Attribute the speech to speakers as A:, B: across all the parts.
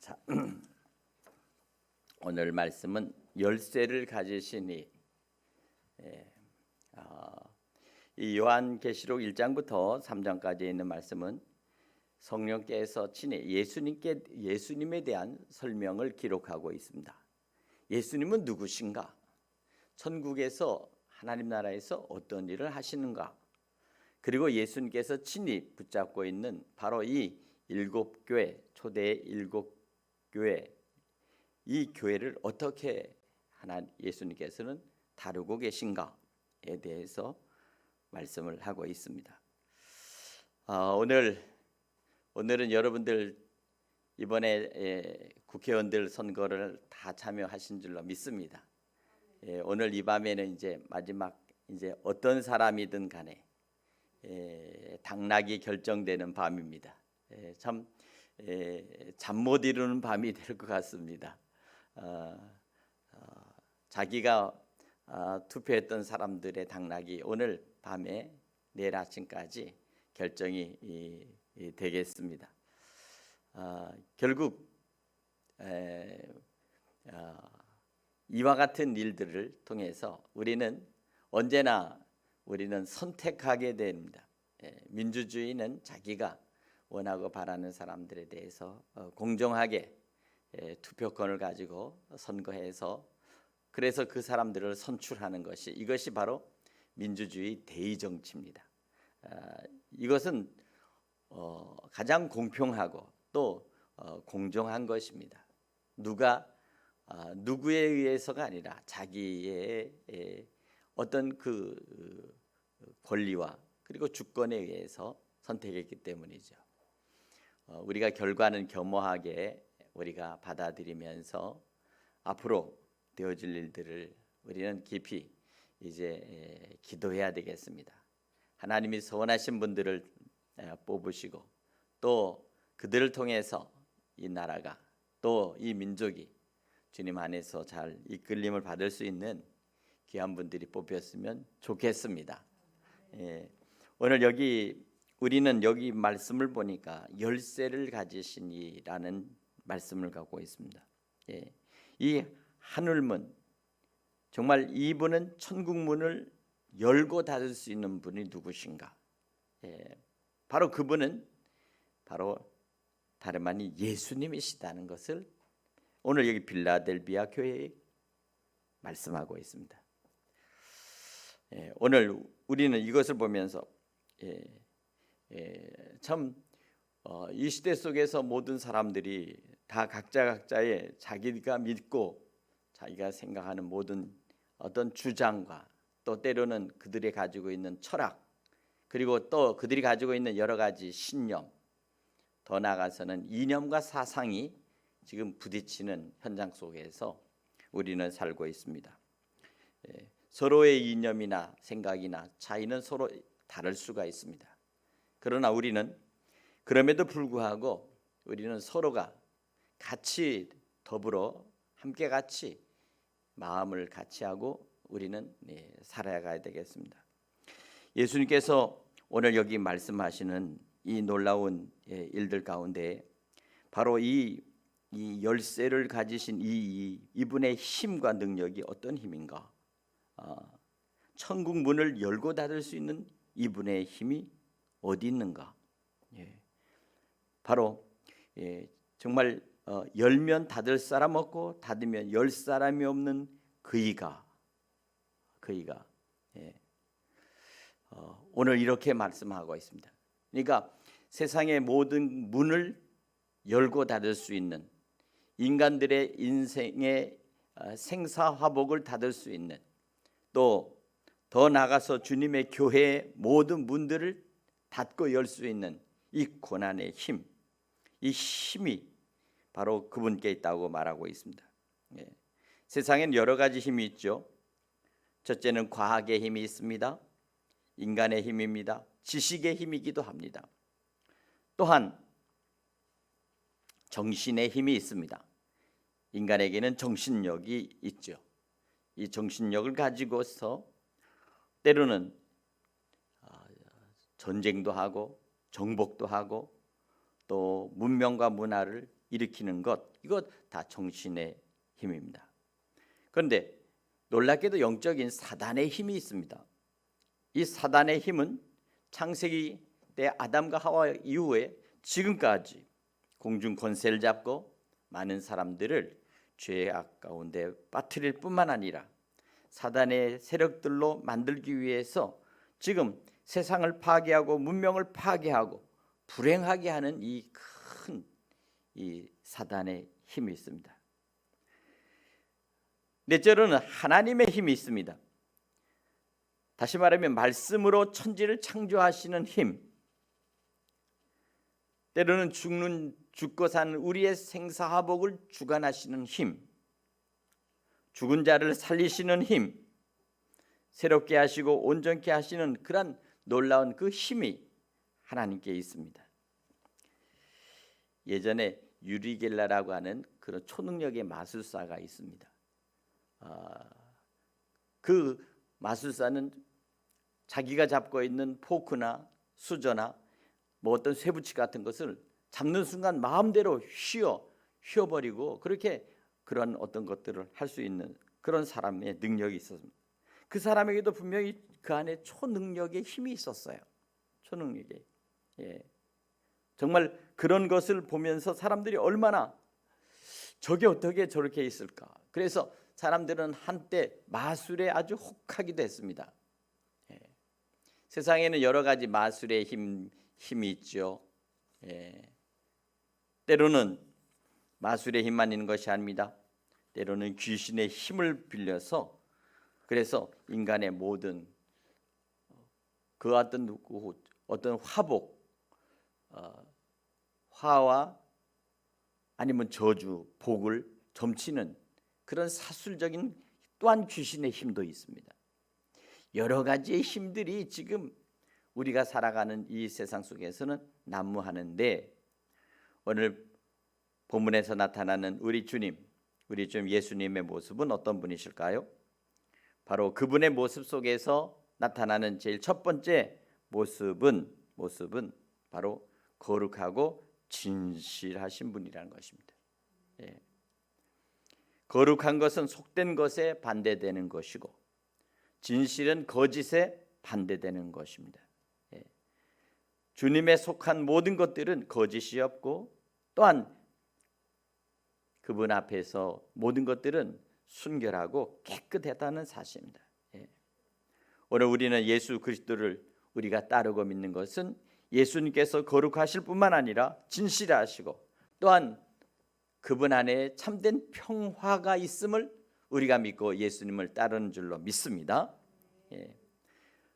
A: 자, 오늘 말씀은 열쇠를 가지신 이 요한계시록 1장부터 3장까지 있는 말씀은 성령께서 친히 예수님에 대한 설명을 기록하고 있습니다. 예수님은 누구신가? 천국에서 하나님 나라에서 어떤 일을 하시는가? 그리고 예수님께서 친히 붙잡고 있는 바로 이 일곱 교회, 초대 일곱 교회, 이 교회를 어떻게 예수님께서는 다루고 계신가에 대해서 말씀을 하고 있습니다. 오늘은 여러분들 이번에 국회의원들 선거를 다 참여하신 줄로 믿습니다. 오늘 이 밤에는 이제 마지막 어떤 사람이든 간에 당락이 결정되는 밤입니다. 참 잠 못 이루는 밤이 될 것 같습니다. 자기가 투표했던 사람들의 당락이 오늘 밤에 내일 아침까지 결정이 되겠습니다. 결국 이와 같은 일들을 통해서 우리는 언제나 선택하게 됩니다. 민주주의는 자기가 원하고 바라는 사람들에 대해서 공정하게 투표권을 가지고 선거해서 그래서 그 사람들을 선출하는 이것이 바로 민주주의 대의정치입니다. 이것은 가장 공평하고 또 공정한 것입니다. 누구에 의해서가 아니라 자기의 어떤 그 권리와 그리고 주권에 의해서 선택했기 때문이죠. 우리가 결과는 겸허하게 우리가 받아들이면서 앞으로 되어질 일들을 우리는 깊이 이제 기도해야 되겠습니다. 하나님이 선하신 분들을 뽑으시고 또 그들을 통해서 이 나라가 또 이 민족이 주님 안에서 잘 이끌림을 받을 수 있는 귀한 분들이 뽑혔으면 좋겠습니다. 오늘 우리는 여기 말씀을 보니까 열쇠를 가지신 이라는 말씀을 갖고 있습니다. 이 하늘문, 정말 이분은 천국문을 열고 닫을 수 있는 분이 누구신가? 바로 그분은 바로 다름 아닌 예수님이시다는 것을 오늘 여기 빌라델비아 교회에 말씀하고 있습니다. 오늘 우리는 이것을 보면서 이 시대 속에서 모든 사람들이 다 각자의 자기가 믿고 자기가 생각하는 모든 어떤 주장과 또 때로는 그들이 가지고 있는 철학 그리고 또 그들이 가지고 있는 여러 가지 신념, 더 나아가서는 이념과 사상이 지금 부딪히는 현장 속에서 우리는 살고 있습니다. 서로의 이념이나 생각이나 차이는 서로 다를 수가 있습니다. 그러나 우리는 그럼에도 불구하고 우리는 서로가 같이 더불어 함께 같이 마음을 같이 하고 우리는 살아가야 되겠습니다. 예수님께서 오늘 여기 말씀하시는 이 놀라운 일들 가운데 바로 이 열쇠를 가지신 이분의 힘과 능력이 어떤 힘인가? 천국 문을 열고 닫을 수 있는 이분의 힘이 어디 있는가? 바로 정말 열면 닫을 사람 없고 닫으면 열 사람이 없는 그이가 오늘 이렇게 말씀하고 있습니다. 그러니까 세상의 모든 문을 열고 닫을 수 있는 인간들의 인생의 생사화복을 닫을 수 있는 또 더 나아가서 주님의 교회의 모든 문들을 닫고 열 수 있는 이 고난의 힘, 이 힘이 바로 그분께 있다고 말하고 있습니다. 세상엔 여러 가지 힘이 있죠. 첫째는 과학의 힘이 있습니다. 인간의 힘입니다. 지식의 힘이기도 합니다. 또한 정신의 힘이 있습니다. 인간에게는 정신력이 있죠. 이 정신력을 가지고서 때로는 전쟁도 하고 정복도 하고 또 문명과 문화를 일으키는 것, 이것 다 정신의 힘입니다. 그런데 놀랍게도 영적인 사단의 힘이 있습니다. 이 사단의 힘은 창세기 때 아담과 하와 이후에 지금까지 공중 권세를 잡고 많은 사람들을 죄악 가운데 빠뜨릴 뿐만 아니라 사단의 세력들로 만들기 위해서 지금 세상을 파괴하고 문명을 파괴하고 불행하게 하는 이 큰 사단의 힘이 있습니다. 넷째로는 하나님의 힘이 있습니다. 다시 말하면 말씀으로 천지를 창조하시는 힘, 때로는 죽고 사는 우리의 생사화복을 주관하시는 힘, 죽은 자를 살리시는 힘, 새롭게 하시고 온전케 하시는 그런 놀라운 그 힘이 하나님께 있습니다. 예전에 유리겔라라고 하는 그런 초능력의 마술사가 있습니다. 그 마술사는 자기가 잡고 있는 포크나 수저나 뭐 어떤 쇠붙이 같은 것을 잡는 순간 마음대로 휘어버리고 그렇게 그런 어떤 것들을 할 수 있는 그런 사람의 능력이 있었습니다. 그 사람에게도 분명히 그 안에 초능력의 힘이 있었어요. 초능력의. 정말 그런 것을 보면서 사람들이 얼마나 저게 어떻게 저렇게 있을까. 그래서 사람들은 한때 마술에 아주 혹하기도 했습니다. 세상에는 여러 가지 마술의 힘이 있죠. 때로는 마술의 힘만 있는 것이 아닙니다. 때로는 귀신의 힘을 빌려서 그래서 인간의 모든 그 어떤 화복, 화와 아니면 저주, 복을 점치는 그런 사술적인 또한 귀신의 힘도 있습니다. 여러 가지의 힘들이 지금 우리가 살아가는 이 세상 속에서는 난무하는데 오늘 본문에서 나타나는 우리 주님 예수님의 모습은 어떤 분이실까요? 바로 그분의 모습 속에서 나타나는 제일 첫 번째 모습은 바로 거룩하고 진실하신 분이라는 것입니다. 거룩한 것은 속된 것에 반대되는 것이고 진실은 거짓에 반대되는 것입니다. 주님에 속한 모든 것들은 거짓이 없고 또한 그분 앞에서 모든 것들은 순결하고 깨끗하다는 사실입니다. 오늘 우리는 예수 그리스도를 우리가 따르고 믿는 것은 예수님께서 거룩하실 뿐만 아니라 진실하시고 또한 그분 안에 참된 평화가 있음을 우리가 믿고 예수님을 따르는 줄로 믿습니다.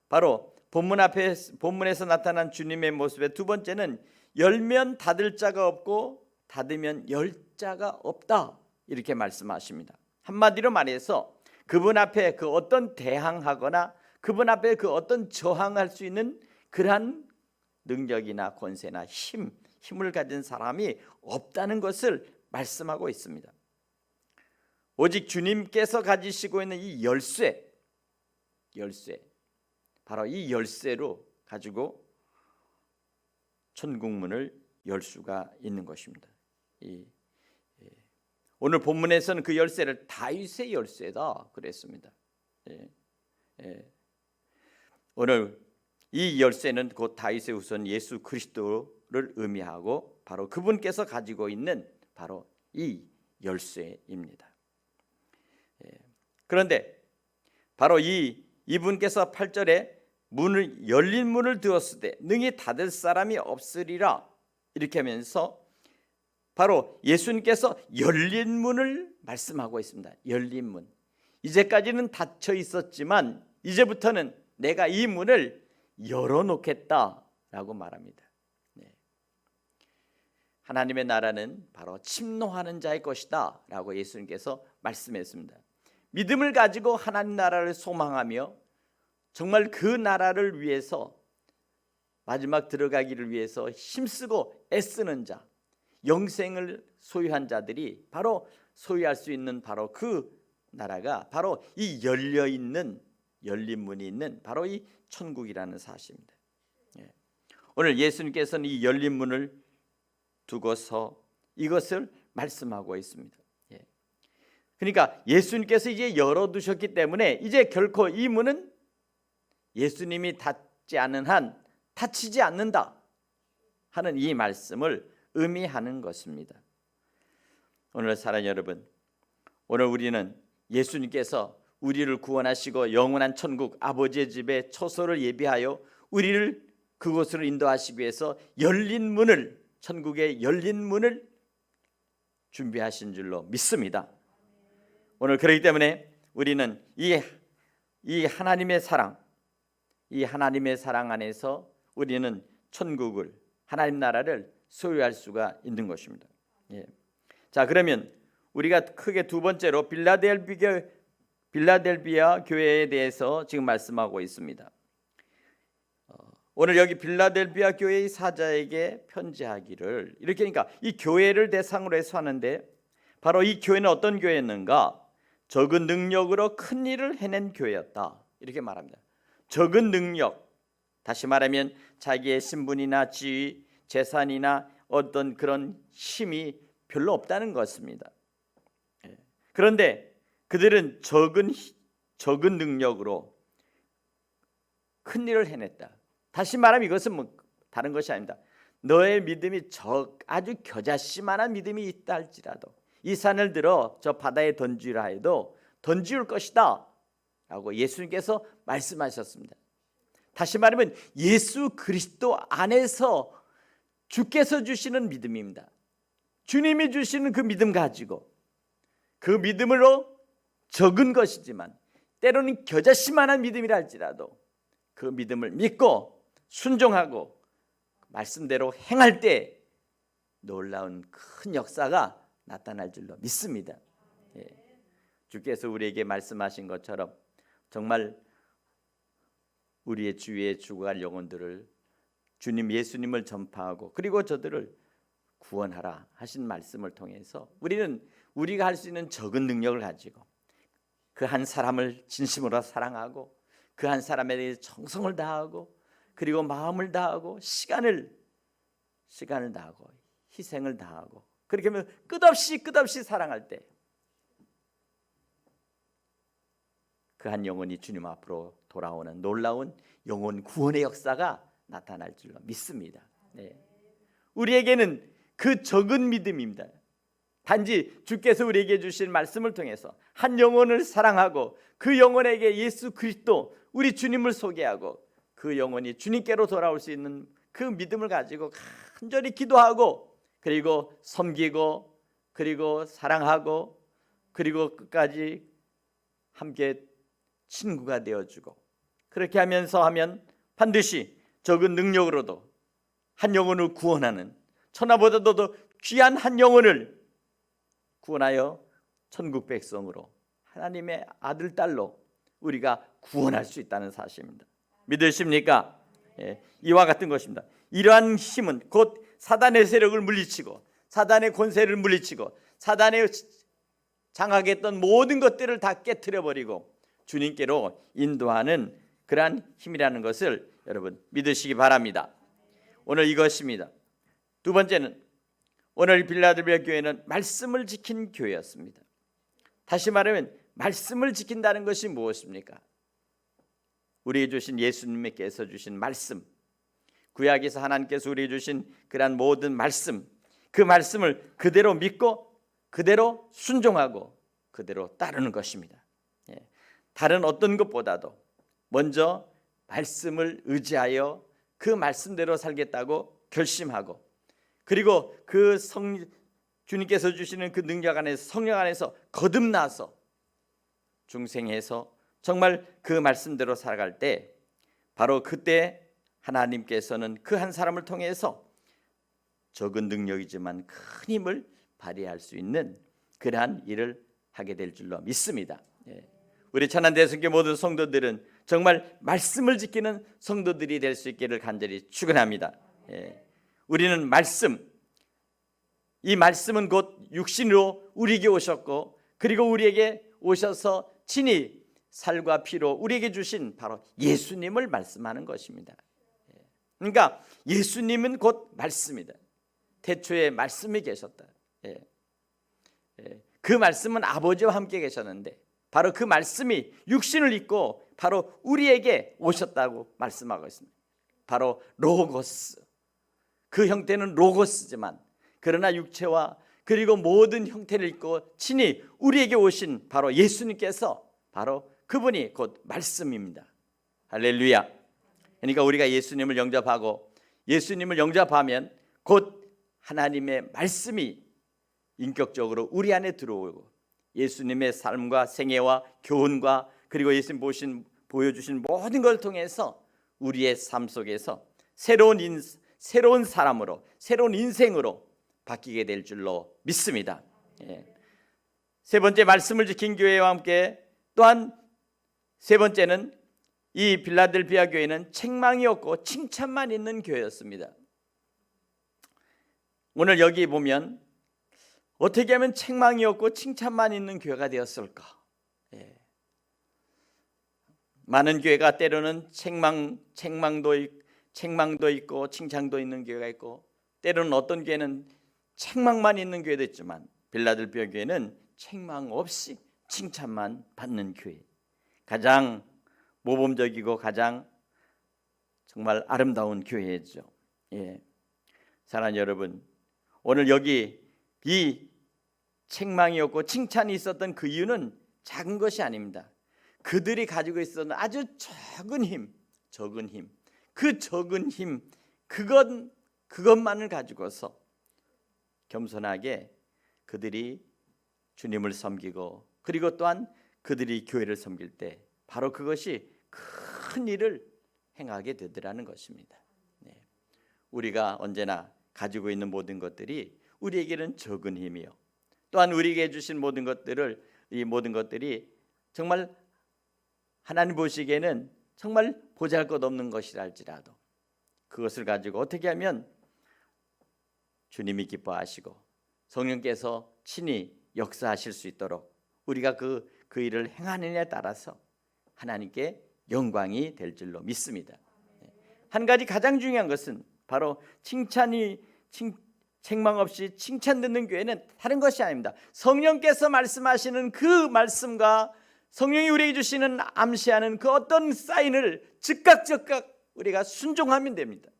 A: 바로 본문에서 나타난 주님의 모습의 두 번째는 열면 닫을 자가 없고 닫으면 열 자가 없다 이렇게 말씀하십니다. 한마디로 말해서 그분 앞에 그 어떤 대항하거나 그분 앞에 그 어떤 저항할 수 있는 그러한 능력이나 권세나 힘을 가진 사람이 없다는 것을 말씀하고 있습니다. 오직 주님께서 가지시고 있는 이 열쇠 바로 이 열쇠로 가지고 천국문을 열 수가 있는 것입니다. 오늘 본문에서는 그 열쇠를 다윗의 열쇠다 그랬습니다. 오늘 이 열쇠는 곧 다윗의 후손 예수 그리스도를 의미하고 바로 그분께서 가지고 있는 바로 이 열쇠입니다. 그런데 바로 이분께서 8절에 열린 문을 두었을 때 능히 닫을 사람이 없으리라 이렇게 하면서 바로 예수님께서 열린 문을 말씀하고 있습니다. 열린 문. 이제까지는 닫혀 있었지만 이제부터는 내가 이 문을 열어놓겠다라고 말합니다. 하나님의 나라는 바로 침노하는 자의 것이다 라고 예수님께서 말씀했습니다. 믿음을 가지고 하나님 나라를 소망하며 정말 그 나라를 위해서 마지막 들어가기를 위해서 힘쓰고 애쓰는 자, 영생을 소유한 자들이 바로 소유할 수 있는 바로 그 나라가 바로 이 열린 문이 있는 바로 이 천국이라는 사실입니다. 오늘 예수님께서는 이 열린 문을 두고서 이것을 말씀하고 있습니다. 그러니까 예수님께서 이제 열어두셨기 때문에 이제 결코 이 문은 예수님이 닫지 않는 한 닫히지 않는다 하는 이 말씀을 의미하는 것입니다. 오늘 사랑하는 여러분, 오늘 우리는 예수님께서 우리를 구원하시고 영원한 천국 아버지의 집에 처소를 예비하여 우리를 그곳으로 인도하시기 위해서 열린 문을, 천국의 열린 문을 준비하신 줄로 믿습니다. 오늘 그렇기 때문에 우리는 이 하나님의 사랑, 이 하나님의 사랑 안에서 우리는 천국을, 하나님 나라를 소유할 수가 있는 것입니다. 자, 그러면 우리가 크게 두 번째로 빌라델비아 교회에 대해서 지금 말씀하고 있습니다. 오늘 여기 빌라델비아 교회의 사자에게 편지하기를, 이렇게 하니까 이 교회를 대상으로 해서 하는데, 바로 이 교회는 어떤 교회였는가? 적은 능력으로 큰 일을 해낸 교회였다, 이렇게 말합니다. 적은 능력, 다시 말하면 자기의 신분이나 지위, 재산이나 어떤 그런 힘이 별로 없다는 것입니다. 그런데 그들은 적은 능력으로 큰 일을 해냈다. 다시 말하면 이것은 뭐 다른 것이 아닙니다. 너의 믿음이 아주 겨자씨만한 믿음이 있다 할지라도 이 산을 들어 저 바다에 던지라 해도 던지울 것이다 라고 예수님께서 말씀하셨습니다. 다시 말하면 예수 그리스도 안에서 주께서 주시는 믿음입니다. 주님이 주시는 그 믿음 가지고, 그 믿음으로 적은 것이지만 때로는 겨자씨만한 믿음이라 할지라도 그 믿음을 믿고 순종하고 말씀대로 행할 때 놀라운 큰 역사가 나타날 줄로 믿습니다. 주께서 우리에게 말씀하신 것처럼 정말 우리의 주위에 죽어갈 영혼들을 주님 예수님을 전파하고 그리고 저들을 구원하라 하신 말씀을 통해서 우리는 우리가 할 수 있는 적은 능력을 가지고 그 한 사람을 진심으로 사랑하고 그 한 사람에 대해 정성을 다하고 그리고 마음을 다하고 시간을 다하고 희생을 다하고 그렇게 하면 끝없이 사랑할 때 그 한 영혼이 주님 앞으로 돌아오는 놀라운 영혼 구원의 역사가 나타날 줄로 믿습니다. 우리에게는 그 적은 믿음입니다. 단지 주께서 우리에게 주신 말씀을 통해서 한 영혼을 사랑하고 그 영혼에게 예수 그리스도 우리 주님을 소개하고 그 영혼이 주님께로 돌아올 수 있는 그 믿음을 가지고 간절히 기도하고 그리고 섬기고 그리고 사랑하고 그리고 끝까지 함께 친구가 되어주고 그렇게 하면 반드시 적은 능력으로도 한 영혼을 구원하는, 천하보다도 더 귀한 한 영혼을 구원하여 천국 백성으로 하나님의 아들 딸로 우리가 구원할 수 있다는 사실입니다. 믿으십니까? 이와 같은 것입니다. 이러한 힘은 곧 사단의 세력을 물리치고 사단의 권세를 물리치고 사단의 장악했던 했던 모든 것들을 다 깨트려버리고 주님께로 인도하는 그러한 힘이라는 것을 여러분 믿으시기 바랍니다. 오늘 이것입니다. 두 번째는 오늘 빌라델비아 교회는 말씀을 지킨 교회였습니다. 다시 말하면 말씀을 지킨다는 것이 무엇입니까? 우리에게 주신 예수님께서 주신 말씀, 구약에서 하나님께서 우리에게 주신 그러한 모든 말씀, 그 말씀을 그대로 믿고 그대로 순종하고 그대로 따르는 것입니다. 다른 어떤 것보다도 먼저 말씀을 의지하여 그 말씀대로 살겠다고 결심하고 그리고 그 주님께서 주시는 그 능력 안에서 성령 안에서 거듭나서 중생해서 정말 그 말씀대로 살아갈 때 바로 그때 하나님께서는 그 한 사람을 통해서 적은 능력이지만 큰 힘을 발휘할 수 있는 그러한 일을 하게 될 줄로 믿습니다. 우리 천안대성교 모든 성도들은 정말 말씀을 지키는 성도들이 될 수 있기를 간절히 축원합니다. 우리는 이 말씀은 곧 육신으로 우리에게 오셨고 그리고 우리에게 오셔서 친히 살과 피로 우리에게 주신 바로 예수님을 말씀하는 것입니다. 그러니까 예수님은 곧 말씀이다. 태초에 말씀이 계셨다. 예. 그 말씀은 아버지와 함께 계셨는데 바로 그 말씀이 육신을 입고 바로 우리에게 오셨다고 말씀하고 있습니다. 바로 로고스. 그 형태는 로고스지만 그러나 육체와 그리고 모든 형태를 입고 친히 우리에게 오신 바로 예수님께서 바로 그분이 곧 말씀입니다. 할렐루야. 그러니까 우리가 예수님을 영접하고 예수님을 영접하면 곧 하나님의 말씀이 인격적으로 우리 안에 들어오고 예수님의 삶과 생애와 교훈과 그리고 예수님 보여주신 모든 걸 통해서 우리의 삶 속에서 새로운 사람으로 새로운 인생으로 바뀌게 될 줄로 믿습니다. 세 번째, 말씀을 지킨 교회와 함께 또한 세 번째는 이 빌라델피아 교회는 책망이 없고 칭찬만 있는 교회였습니다. 오늘 여기 보면 어떻게 하면 책망이 없고 칭찬만 있는 교회가 되었을까? 많은 교회가 때로는 책망도 있고 칭찬도 있는 교회가 있고 때로는 어떤 교회는 책망만 있는 교회도 있지만 빌라델피아 교회는 책망 없이 칭찬만 받는 교회, 가장 모범적이고 가장 정말 아름다운 교회죠. 사랑하는 여러분, 오늘 여기 이 책망이 없고 칭찬이 있었던 그 이유는 작은 것이 아닙니다. 그들이 가지고 있었던 아주 적은 힘, 그 적은 힘, 그것만을 가지고서 겸손하게 그들이 주님을 섬기고 그리고 또한 그들이 교회를 섬길 때 바로 그것이 큰 일을 행하게 되더라는 것입니다. 우리가 언제나 가지고 있는 모든 것들이 우리에게는 적은 힘이요, 또한 우리에게 주신 모든 것들이 정말 하나님 보시기에는 정말 보잘것없는 것이라 할지라도 그것을 가지고 어떻게 하면 주님이 기뻐하시고 성령께서 친히 역사하실 수 있도록 우리가 그 일을 행하느냐에 따라서 하나님께 영광이 될 줄로 믿습니다. 한 가지 가장 중요한 것은 바로 책망 없이 칭찬 듣는 교회는 다른 것이 아닙니다. 성령께서 말씀하시는 그 말씀과 성령이 우리에게 주시는 암시하는 그 어떤 사인을 즉각 우리가 순종하면 됩니다.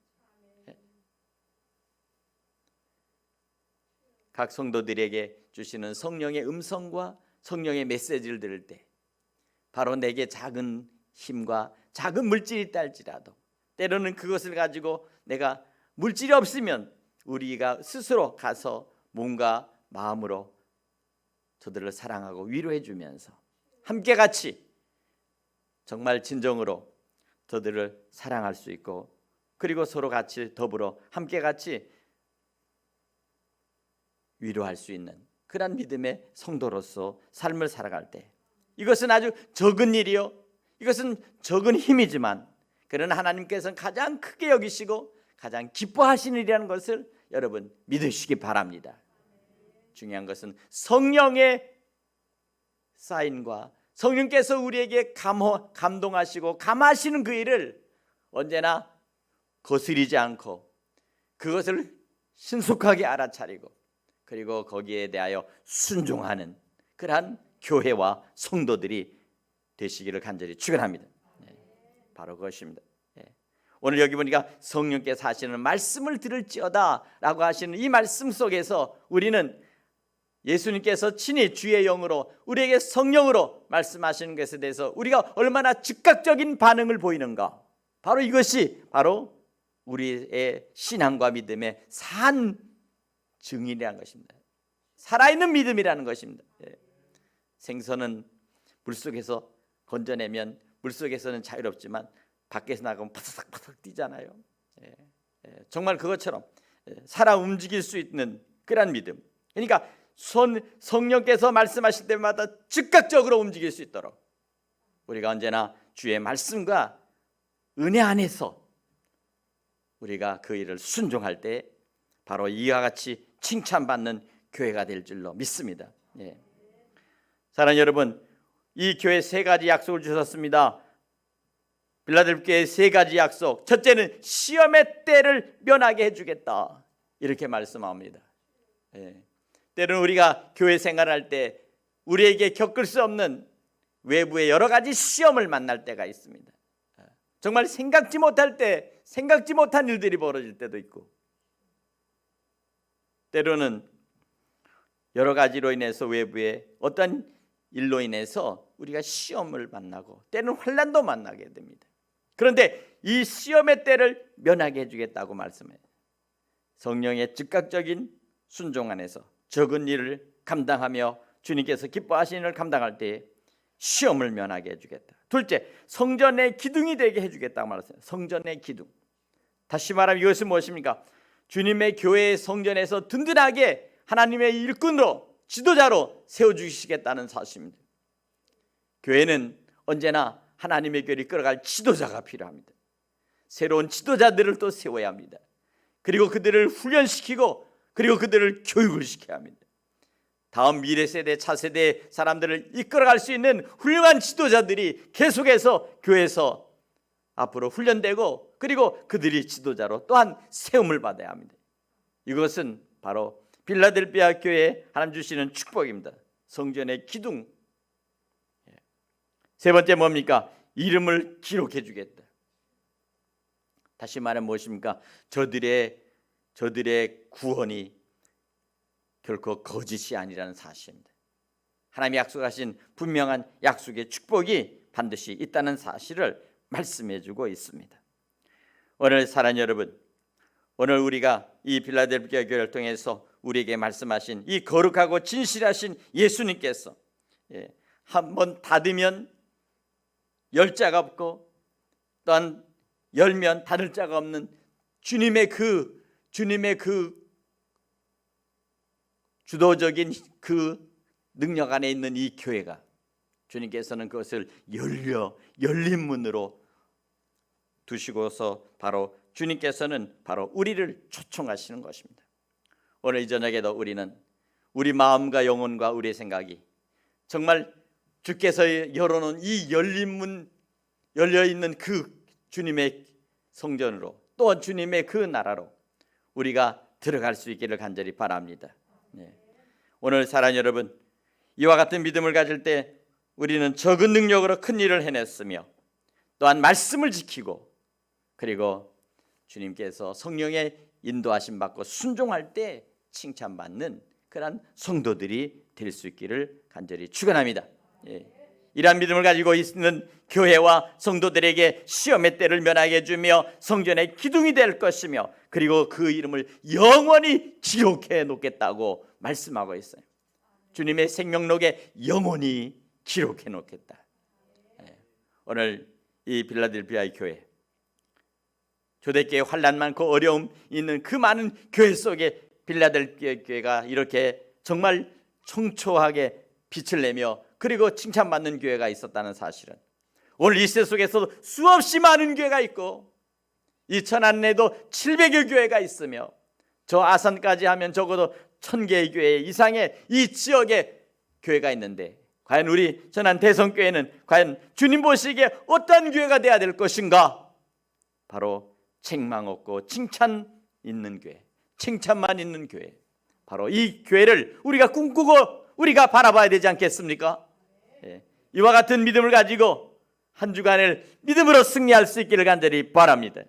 A: 각 성도들에게 주시는 성령의 음성과 성령의 메시지를 들을 때 바로 내게 작은 힘과 작은 물질이 있다 할지라도 때로는 그것을 가지고 내가 물질이 없으면 우리가 스스로 가서 몸과 마음으로 저들을 사랑하고 위로해 주면서 함께 같이 정말 진정으로 저들을 사랑할 수 있고 그리고 서로 같이 더불어 함께 같이 위로할 수 있는 그런 믿음의 성도로서 삶을 살아갈 때 이것은 아주 적은 일이요, 이것은 적은 힘이지만 그러나 하나님께서는 가장 크게 여기시고 가장 기뻐하시는 일이라는 것을 여러분 믿으시기 바랍니다. 중요한 것은 성령의 사인과 성령께서 우리에게 감동하시고 감하시는 그 일을 언제나 거스리지 않고 그것을 신속하게 알아차리고 그리고 거기에 대하여 순종하는 그러한 교회와 성도들이 되시기를 간절히 축원합니다. 바로 그것입니다. 오늘 여기 보니까 성령께서 하시는 말씀을 들을지어다 라고 하시는 이 말씀 속에서 우리는 예수님께서 친히 주의 영으로 우리에게 성령으로 말씀하시는 것에 대해서 우리가 얼마나 즉각적인 반응을 보이는가, 바로 이것이 바로 우리의 신앙과 믿음의 산 증인이라는 것입니다. 살아있는 믿음이라는 것입니다. 생선은 물속에서 건져내면 물속에서는 자유롭지만 밖에서 나가면 파삭파삭 뛰잖아요. 정말 그것처럼 살아 움직일 수 있는 그런 믿음. 그러니까 성령께서 말씀하실 때마다 즉각적으로 움직일 수 있도록 우리가 언제나 주의 말씀과 은혜 안에서 우리가 그 일을 순종할 때 바로 이와 같이 칭찬받는 교회가 될 줄로 믿습니다. 사랑하는 여러분, 이 교회 세 가지 약속을 주셨습니다. 빌라델피아의 세 가지 약속. 첫째는 시험의 때를 면하게 해주겠다, 이렇게 말씀합니다. 때로는 우리가 교회 생활할 때 우리에게 겪을 수 없는 외부의 여러 가지 시험을 만날 때가 있습니다. 정말 생각지 못한 일들이 벌어질 때도 있고, 때로는 여러 가지로 인해서 외부의 어떤 일로 인해서 우리가 시험을 만나고 때로는 환난도 만나게 됩니다. 그런데 이 시험의 때를 면하게 해주겠다고 말씀해요. 성령의 즉각적인 순종 안에서 적은 일을 감당하며 주님께서 기뻐하시는 일을 감당할 때에 시험을 면하게 해주겠다. 둘째, 성전의 기둥이 되게 해주겠다고 말했어요. 성전의 기둥. 다시 말하면 이것은 무엇입니까? 주님의 교회의 성전에서 든든하게 하나님의 일꾼으로, 지도자로 세워주시겠다는 사실입니다. 교회는 언제나 하나님의 교회를 이끌어갈 지도자가 필요합니다. 새로운 지도자들을 또 세워야 합니다. 그리고 그들을 훈련시키고 그리고 그들을 교육을 시켜야 합니다. 다음 미래 세대, 차세대 사람들을 이끌어갈 수 있는 훌륭한 지도자들이 계속해서 교회에서 앞으로 훈련되고 그리고 그들이 지도자로 또한 세움을 받아야 합니다. 이것은 바로 필라델피아 교회에 하나님 주시는 축복입니다. 성전의 기둥. 세 번째 뭡니까? 이름을 기록해 주겠다. 다시 말하면 무엇입니까? 저들의 구원이 결코 거짓이 아니라는 사실입니다. 하나님이 약속하신 분명한 약속의 축복이 반드시 있다는 사실을 말씀해 주고 있습니다. 오늘 사랑하는 여러분, 오늘 우리가 이 필라델피아 교회를 통해서 우리에게 말씀하신 이 거룩하고 진실하신 예수님께서 한번 닫으면 열 자가 없고 또한 열면 닫을 자가 없는 주님의 그 주도적인 그 능력 안에 있는 이 교회가, 주님께서는 그것을 열린 문으로 두시고서 바로 주님께서는 바로 우리를 초청하시는 것입니다. 오늘 이 저녁에도 우리는 우리 마음과 영혼과 우리의 생각이 정말 주께서 열어놓은 이 열린 문, 열려있는 그 주님의 성전으로, 또 주님의 그 나라로 우리가 들어갈 수 있기를 간절히 바랍니다. 오늘 사랑하는 여러분, 이와 같은 믿음을 가질 때 우리는 적은 능력으로 큰 일을 해냈으며 또한 말씀을 지키고 그리고 주님께서 성령의 인도하심 받고 순종할 때 칭찬받는 그런 성도들이 될 수 있기를 간절히 축원합니다. 이러한 믿음을 가지고 있는 교회와 성도들에게 시험의 때를 면하게 해주며 성전의 기둥이 될 것이며 그리고 그 이름을 영원히 기록해 놓겠다고 말씀하고 있어요. 주님의 생명록에 영원히 기록해 놓겠다. 오늘 이 필라델피아의 교회, 초대교회 환난 많고 어려움 있는 그 많은 교회 속에 필라델피아 교회가 이렇게 정말 청초하게 빛을 내며 그리고 칭찬받는 교회가 있었다는 사실은, 오늘 이 시대 속에서도 수없이 많은 교회가 있고 이 천안에도 700여 교회가 있으며 저 아산까지 하면 적어도 1000개의 교회 이상의 이 지역에 교회가 있는데, 과연 우리 천안 대성교회는 과연 주님 보시기에 어떤 교회가 되어야 될 것인가? 바로 책망 없고 칭찬 있는 교회, 칭찬만 있는 교회, 바로 이 교회를 우리가 꿈꾸고 우리가 바라봐야 되지 않겠습니까? 이와 같은 믿음을 가지고 한 주간을 믿음으로 승리할 수 있기를 간절히 바랍니다.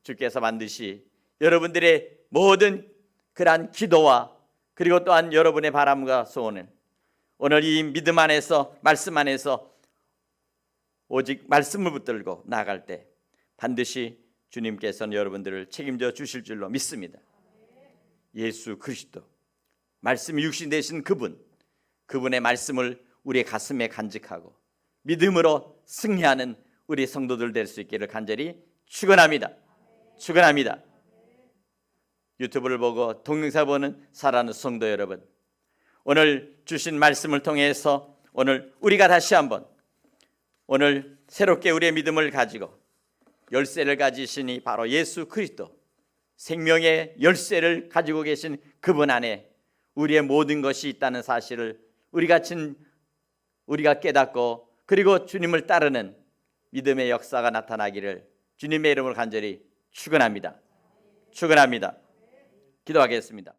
A: 주께서 반드시 여러분들의 모든 그러한 기도와 그리고 또한 여러분의 바람과 소원을 오늘 이 믿음 안에서, 말씀 안에서 오직 말씀을 붙들고 나아갈 때 반드시 주님께서는 여러분들을 책임져 주실 줄로 믿습니다. 예수 그리스도, 말씀이 육신 되신 그분의 말씀을 우리의 가슴에 간직하고 믿음으로 승리하는 우리 성도들 될 수 있기를 간절히 축원합니다. 축원합니다. 유튜브를 보고 동영상 보는 사랑하는 성도 여러분, 오늘 주신 말씀을 통해서 오늘 우리가 다시 한번 오늘 새롭게 우리의 믿음을 가지고 열쇠를 가지시니 바로 예수 그리스도, 생명의 열쇠를 가지고 계신 그분 안에 우리의 모든 것이 있다는 사실을 우리가 깨닫고 그리고 주님을 따르는 믿음의 역사가 나타나기를 주님의 이름으로 간절히 축원합니다. 축원합니다. 기도하겠습니다.